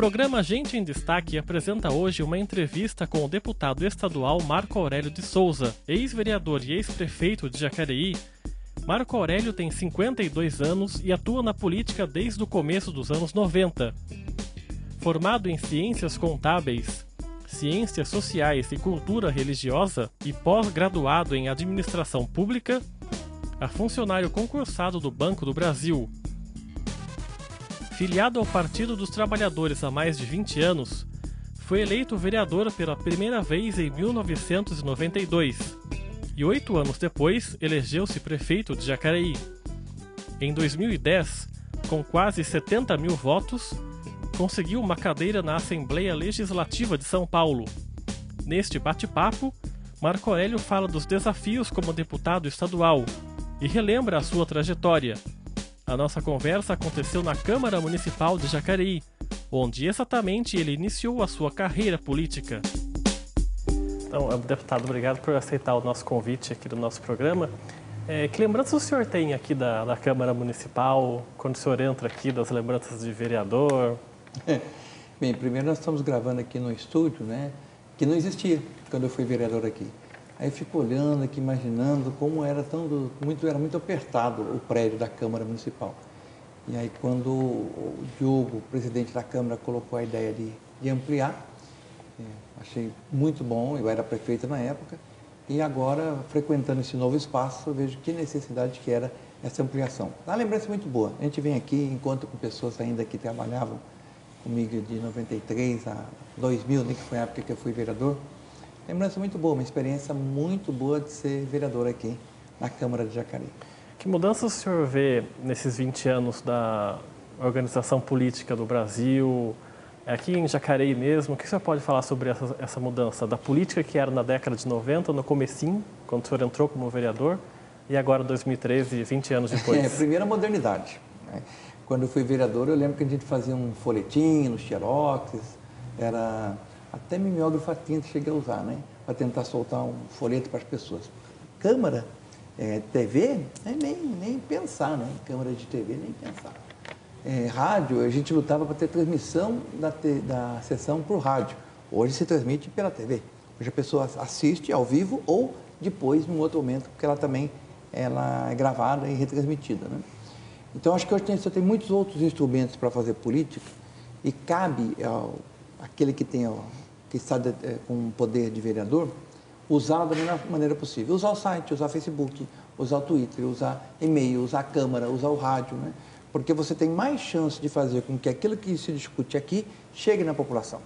programa Gente em Destaque apresenta hoje uma entrevista com o deputado estadual Marco Aurélio de Souza, ex-vereador e ex-prefeito de Jacareí. Marco Aurélio tem 52 anos e atua na política desde o começo dos anos 90. Formado em Ciências Contábeis, Ciências Sociais e Cultura Religiosa e pós-graduado em Administração Pública, é funcionário concursado do Banco do Brasil. Filiado ao Partido dos Trabalhadores há mais de 20 anos, foi eleito vereador pela primeira vez em 1992 e 8 anos depois elegeu-se prefeito de Jacareí. Em 2010, com quase 70 mil votos, conseguiu uma cadeira na Assembleia Legislativa de São Paulo. Neste bate-papo, Marco Aurélio fala dos desafios como deputado estadual e relembra a sua trajetória. A nossa conversa aconteceu na Câmara Municipal de Jacareí, onde exatamente ele iniciou a sua carreira política. Então, deputado, obrigado por aceitar o nosso convite aqui do nosso programa. Que lembranças o senhor tem aqui da Câmara Municipal, quando o senhor entra aqui, das lembranças de vereador? Bem, primeiro nós estamos gravando aqui no estúdio, né, que não existia quando eu fui vereador aqui. Aí eu fico olhando aqui, imaginando como era muito apertado o prédio da Câmara Municipal. E aí quando o Diogo, o presidente da Câmara, colocou a ideia de ampliar, achei muito bom, eu era prefeito na época, e agora, frequentando esse novo espaço, eu vejo que necessidade que era essa ampliação. Dá uma lembrança muito boa. A gente vem aqui, encontra com pessoas ainda que trabalhavam comigo de 93 a 2000, né, que foi a época que eu fui vereador. Lembrança muito boa, uma experiência muito boa de ser vereador aqui na Câmara de Jacareí. Que mudanças o senhor vê nesses 20 anos da organização política do Brasil, aqui em Jacareí mesmo? O que o senhor pode falar sobre essa mudança da política que era na década de 90, no comecinho, quando o senhor entrou como vereador, e agora 2013, 20 anos depois? Primeiro a modernidade, né? Quando eu fui vereador, eu lembro que a gente fazia um folhetim nos xeroxes, era... Até mimeógrafo a tinta cheguei a usar, né? Para tentar soltar um folheto para as pessoas. Câmara, TV, nem pensar, né? Câmara de TV, nem pensar. Rádio, a gente lutava para ter transmissão da sessão por rádio. Hoje se transmite pela TV. Hoje a pessoa assiste ao vivo ou depois, num outro momento, porque ela também é gravada e retransmitida, né? Então, acho que hoje você tem muitos outros instrumentos para fazer política e cabe àquele que está com o poder de vereador, usá-la da melhor maneira possível. Usar o site, usar o Facebook, usar o Twitter, usar e-mail, usar a câmara, usar o rádio, né? Porque você tem mais chance de fazer com que aquilo que se discute aqui chegue na população.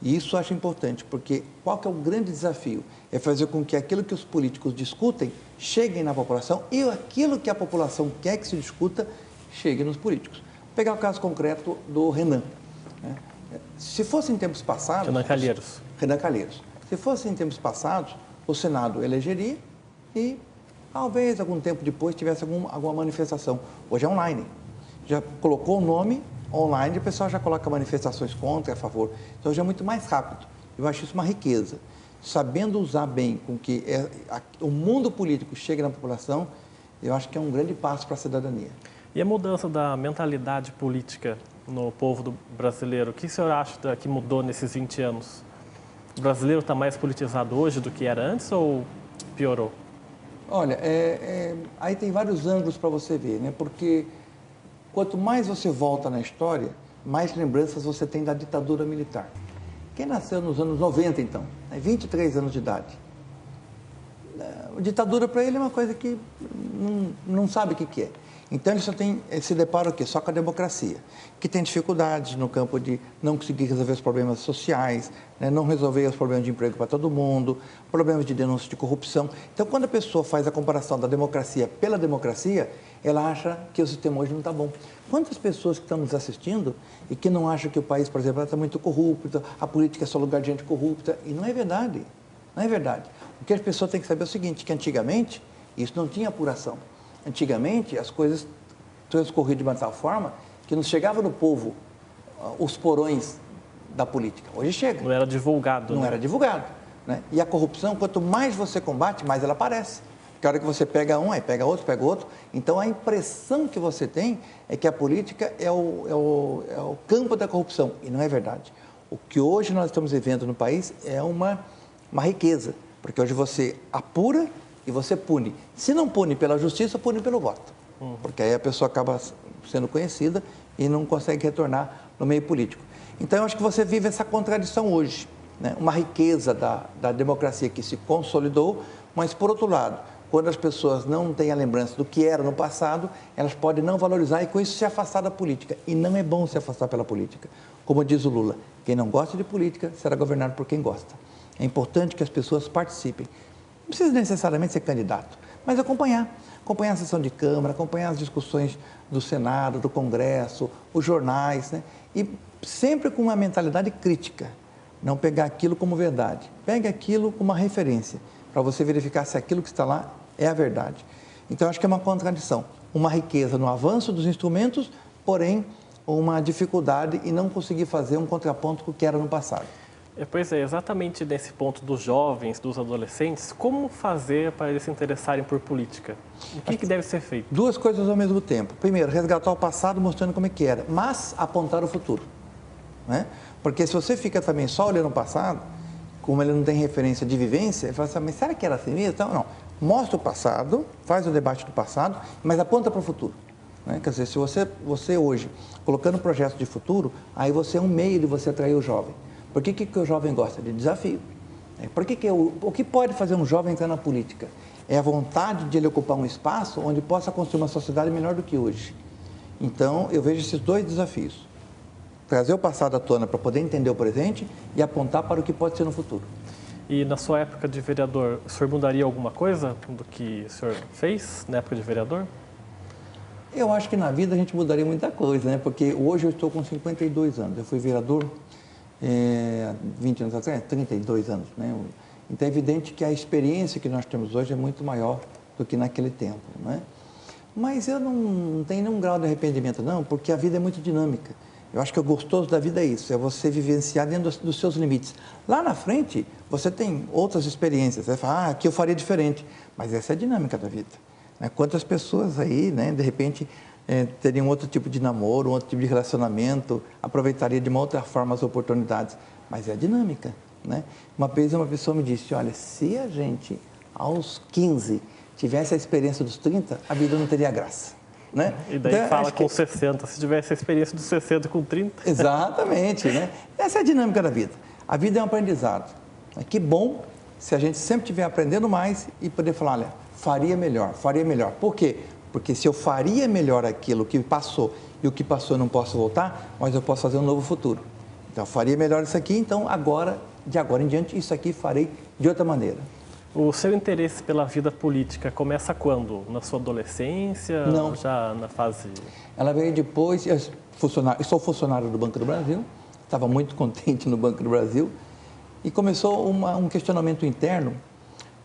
E isso eu acho importante, porque qual que é o grande desafio? É fazer com que aquilo que os políticos discutem chegue na população e aquilo que a população quer que se discuta chegue nos políticos. Vou pegar o caso concreto do Renan, né? Se fosse em tempos passados... Renan Calheiros. Renan Calheiros. Se fosse em tempos passados, o Senado elegeria e talvez algum tempo depois tivesse alguma manifestação. Hoje é online. Já colocou o nome online, o pessoal já coloca manifestações contra, a favor. Então, hoje é muito mais rápido. Eu acho isso uma riqueza. Sabendo usar bem com que o mundo político chegue na população, eu acho que é um grande passo para a cidadania. E a mudança da mentalidade política no povo brasileiro, o que o senhor acha que mudou nesses 20 anos? O brasileiro está mais politizado hoje do que era antes ou piorou? Olha, aí tem vários ângulos para você ver, né? Porque quanto mais você volta na história, mais lembranças você tem da ditadura militar. Quem nasceu nos anos 90, então, 23 anos de idade, a ditadura para ele é uma coisa que não sabe o que é. Então, ele se depara o quê? Só com a democracia, que tem dificuldades no campo de não conseguir resolver os problemas sociais, né? Não resolver os problemas de emprego para todo mundo, problemas de denúncia de corrupção. Então, quando a pessoa faz a comparação da democracia pela democracia, ela acha que o sistema hoje não está bom. Quantas pessoas que estão nos assistindo e que não acham que o país, por exemplo, está muito corrupto, a política é só lugar de gente corrupta? E não é verdade. Não é verdade. O que as pessoas têm que saber é o seguinte, que antigamente isso não tinha apuração. Antigamente, as coisas transcorriam de uma tal forma que não chegava no povo os porões da política. Hoje chega. Não era divulgado. Não era divulgado, né? E a corrupção, quanto mais você combate, mais ela aparece. Que a hora que você pega um, aí pega outro. Então, a impressão que você tem é que a política é o campo da corrupção. E não é verdade. O que hoje nós estamos vivendo no país é uma riqueza. Porque hoje você apura e você pune. Se não pune pela justiça, pune pelo voto. Porque aí a pessoa acaba sendo conhecida e não consegue retornar no meio político. Então, eu acho que você vive essa contradição hoje, né? Uma riqueza da democracia que se consolidou, mas, por outro lado, quando as pessoas não têm a lembrança do que era no passado, elas podem não valorizar e, com isso, se afastar da política. E não é bom se afastar pela política. Como diz o Lula, quem não gosta de política será governado por quem gosta. É importante que as pessoas participem. Não precisa necessariamente ser candidato, mas acompanhar a sessão de Câmara, acompanhar as discussões do Senado, do Congresso, os jornais, né? E sempre com uma mentalidade crítica, não pegar aquilo como verdade. Pegue aquilo como uma referência, para você verificar se aquilo que está lá é a verdade. Então, acho que é uma contradição, uma riqueza no avanço dos instrumentos, porém, uma dificuldade em não conseguir fazer um contraponto com o que era no passado. Pois é, exatamente nesse ponto dos jovens, dos adolescentes, como fazer para eles se interessarem por política? O que deve ser feito? Duas coisas ao mesmo tempo. Primeiro, resgatar o passado mostrando como é que era, mas apontar o futuro, né? Porque se você fica também só olhando o passado, como ele não tem referência de vivência, ele fala assim, mas será que era assim mesmo? Então, não. Mostra o passado, faz o debate do passado, mas aponta para o futuro, né? Quer dizer, se você hoje, colocando projetos de futuro, aí você é um meio de você atrair o jovem. Por que o jovem gosta? De desafio. O que pode fazer um jovem entrar na política? É a vontade de ele ocupar um espaço onde possa construir uma sociedade melhor do que hoje. Então, eu vejo esses dois desafios. Trazer o passado à tona para poder entender o presente e apontar para o que pode ser no futuro. E na sua época de vereador, o senhor mudaria alguma coisa do que o senhor fez na época de vereador? Eu acho que na vida a gente mudaria muita coisa, né? Porque hoje eu estou com 52 anos. Eu fui vereador 20 anos atrás, 32 anos, né? Então é evidente que a experiência que nós temos hoje é muito maior do que naquele tempo, né? Mas eu não tenho nenhum grau de arrependimento, não, porque a vida é muito dinâmica. Eu acho que o gostoso da vida é isso, é você vivenciar dentro dos seus limites. Lá na frente, você tem outras experiências, você fala, aqui eu faria diferente, mas essa é a dinâmica da vida, né? Quantas pessoas aí, né, de repente, teriam outro tipo de namoro, outro tipo de relacionamento, aproveitaria de uma outra forma as oportunidades, mas é a dinâmica, né? Uma vez uma pessoa me disse, olha, se a gente aos 15 tivesse a experiência dos 30, a vida não teria graça, né? E daí então, fala com 60, se tivesse a experiência dos 60 com 30. Exatamente, né? Essa é a dinâmica da vida. A vida é um aprendizado. Que bom se a gente sempre estiver aprendendo mais e poder falar, olha, faria melhor. Por quê? Porque se eu faria melhor aquilo que passou e o que passou eu não posso voltar, mas eu posso fazer um novo futuro. Então, eu faria melhor isso aqui, então de agora em diante, isso aqui farei de outra maneira. O seu interesse pela vida política começa quando? Na sua adolescência? Não. Já na fase... Ela veio depois, eu sou funcionário do Banco do Brasil, estava muito contente no Banco do Brasil, e começou um questionamento interno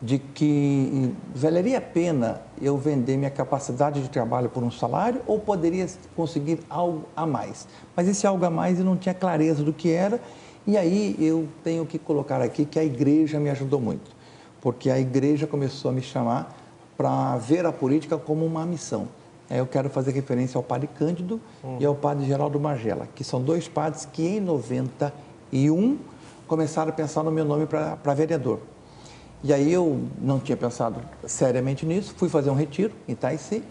de que valeria a pena eu vender minha capacidade de trabalho por um salário ou poderia conseguir algo a mais. Mas esse algo a mais eu não tinha clareza do que era, e aí eu tenho que colocar aqui que a igreja me ajudou muito, porque a igreja começou a me chamar para ver a política como uma missão. Eu quero fazer referência ao padre Cândido e ao padre Geraldo Margella, que são dois padres que em 91 começaram a pensar no meu nome para vereador. E aí eu não tinha pensado seriamente nisso, fui fazer um retiro em Itaici,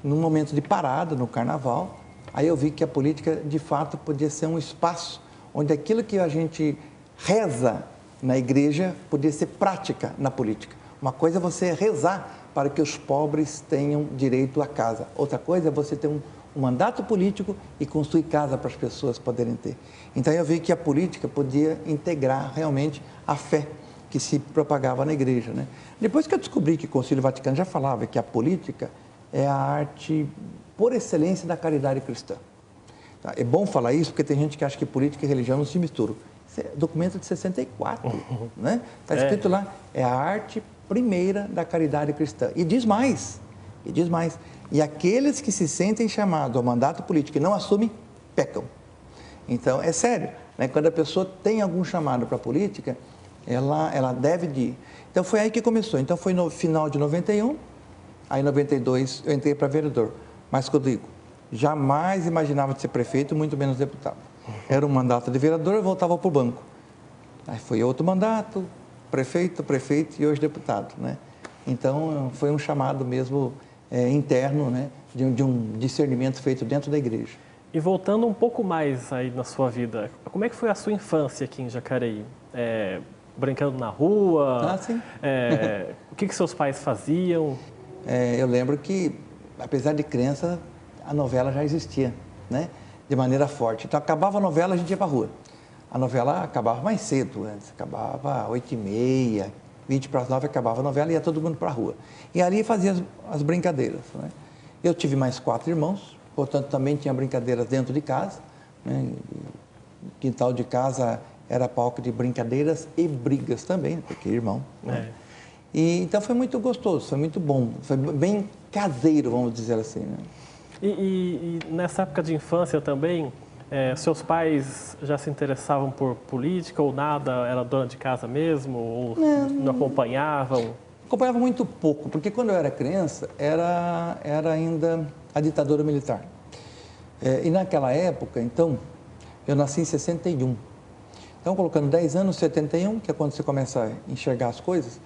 num momento de parada no carnaval, aí eu vi que a política de fato podia ser um espaço onde aquilo que a gente reza na igreja podia ser prática na política. Uma coisa é você rezar para que os pobres tenham direito à casa, outra coisa é você ter um mandato político e construir casa para as pessoas poderem ter. Então eu vi que a política podia integrar realmente a fé que se propagava na igreja, né? Depois que eu descobri que o Concílio Vaticano já falava que a política é a arte por excelência da caridade cristã. Tá? É bom falar isso porque tem gente que acha que política e religião não se misturam. Isso é documento de 64, né? Está escrito lá, é a arte primeira da caridade cristã. E diz mais, e aqueles que se sentem chamados ao mandato político e não assumem, pecam. Então, é sério, né? Quando a pessoa tem algum chamado para a política, ela deve de ir. Então foi aí que começou. Então foi no final de 91, aí em 92 eu entrei para vereador. Mas, Rodrigo, jamais imaginava de ser prefeito, muito menos deputado. Era um mandato de vereador, eu voltava para o banco. Aí foi outro mandato, prefeito e hoje deputado, né? Então foi um chamado mesmo interno, né? De um discernimento feito dentro da igreja. E voltando um pouco mais aí na sua vida, como é que foi a sua infância aqui em Jacareí? Brincando na rua? Ah, sim. O que seus pais faziam? Eu lembro que, apesar de criança, a novela já existia, né? De maneira forte. Então, acabava a novela, a gente ia para a rua. A novela acabava mais cedo, antes, acabava 8h30, 8h20 acabava a novela e ia todo mundo para a rua. E ali fazia as brincadeiras, né? Eu tive mais 4 irmãos, portanto, também tinha brincadeiras dentro de casa, né? O quintal de casa era palco de brincadeiras e brigas também, porque irmão, né? E, então foi muito gostoso, foi muito bom, foi bem caseiro, vamos dizer assim, né? E nessa época de infância também, seus pais já se interessavam por política ou nada? Era dona de casa mesmo? Ou não acompanhavam? Acompanhava muito pouco, porque quando eu era criança, era ainda a ditadura militar. E naquela época, então, eu nasci em 61. Então, colocando 10 anos, 71, que é quando você começa a enxergar as coisas.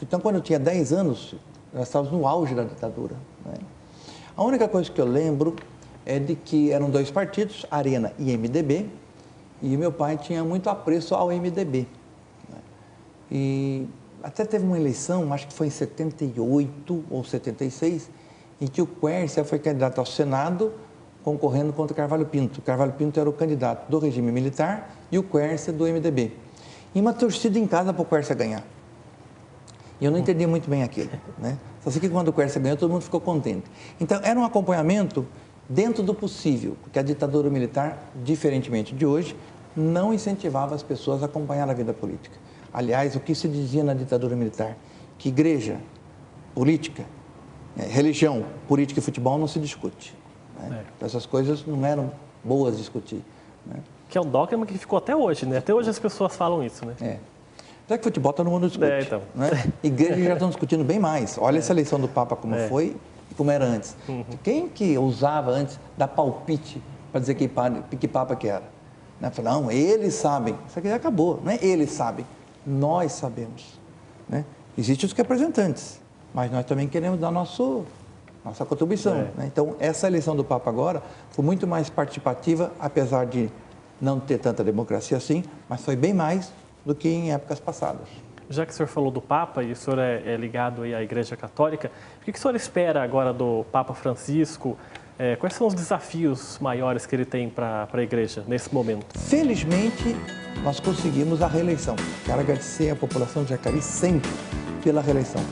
Então, quando eu tinha 10 anos, nós estávamos no auge da ditadura, né? A única coisa que eu lembro é de que eram 2 partidos, Arena e MDB, e meu pai tinha muito apreço ao MDB, né? E até teve uma eleição, acho que foi em 78 ou 76, em que o Quércia foi candidato ao Senado, concorrendo contra Carvalho Pinto. Carvalho Pinto era o candidato do regime militar e o Quércia do MDB. E uma torcida em casa para o Quércia ganhar. E eu não entendi muito bem aquilo, né? Só sei que quando o Quércia ganhou, todo mundo ficou contente. Então, era um acompanhamento dentro do possível, porque a ditadura militar, diferentemente de hoje, não incentivava as pessoas a acompanhar a vida política. Aliás, o que se dizia na ditadura militar? Que igreja, política, religião, política e futebol não se discute, né? Então, essas coisas não eram boas de discutir, né? Que é um dogma que ficou até hoje, né? Até hoje as pessoas falam isso, né? Até que futebol todo mundo discute, então. né? Igrejas já estão discutindo bem mais. Olha essa eleição do Papa como foi e como era antes. Quem que ousava antes dar palpite para dizer que Papa que era? Né? Falei, não, eles sabem. Isso aqui já acabou, não é eles sabem, nós sabemos, né? Existem os representantes, mas nós também queremos dar nossa contribuição, né? Então, essa eleição do Papa agora foi muito mais participativa, apesar de não ter tanta democracia assim, mas foi bem mais do que em épocas passadas. Já que o senhor falou do Papa e o senhor é ligado aí à Igreja Católica, o que o senhor espera agora do Papa Francisco? Quais são os desafios maiores que ele tem para a Igreja nesse momento? Felizmente, nós conseguimos a reeleição. Quero agradecer à população de Jacareí sempre pela reeleição.